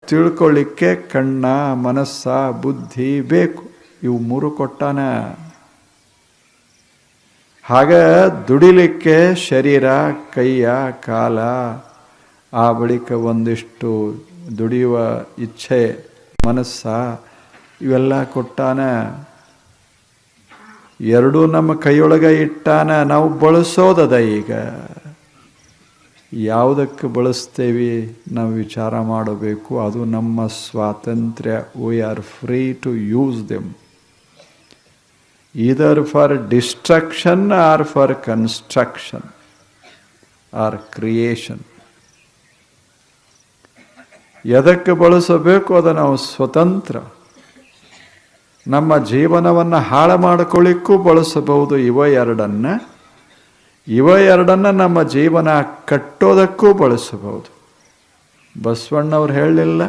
ತಿಳ್ಕೊಳ್ಳಿಕ್ಕೆ ಕಣ್ಣ, ಮನಸ್ಸ, ಬುದ್ಧಿ ಬೇಕು. ಇವು ಮೂರು ಕೊಟ್ಟಾನ. ಹಾಗ ದುಡಿಲಿಕ್ಕೆ ಶರೀರ, ಕೈಯ, ಕಾಲ, ಆ ಬಳಿಕ ಒಂದಿಷ್ಟು ದುಡಿಯುವ ಇಚ್ಛೆ, ಮನಸ್ಸ, ಇವೆಲ್ಲ ಕೊಟ್ಟಾನ. ಎರಡೂ ನಮ್ಮ ಕೈಯೊಳಗೆ ಇಟ್ಟಾನ. ನಾವು ಬಳಸೋದದ. ಈಗ ಯಾವುದಕ್ಕೆ ಬಳಸ್ತೇವೆ ನಾವು ವಿಚಾರ ಮಾಡಬೇಕು. ಅದು ನಮ್ಮ ಸ್ವಾತಂತ್ರ್ಯ. We are free to use them, either for destruction or for construction or creation. ಎದಕ್ಕೆ ಬಳಸಬೇಕು ಅದು ನಾವು ಸ್ವತಂತ್ರ. ನಮ್ಮ ಜೀವನವನ್ನು ಹಾಳು ಮಾಡಿಕೊಳ್ಳಿಕ್ಕೂ ಬಳಸಬಹುದು. ಇವ ಎರಡನ್ನ ನಮ್ಮ ಜೀವನ ಕಟ್ಟೋದಕ್ಕೂ ಬಳಸಬಹುದು. ಬಸವಣ್ಣವ್ರು ಹೇಳಲಿಲ್ಲ,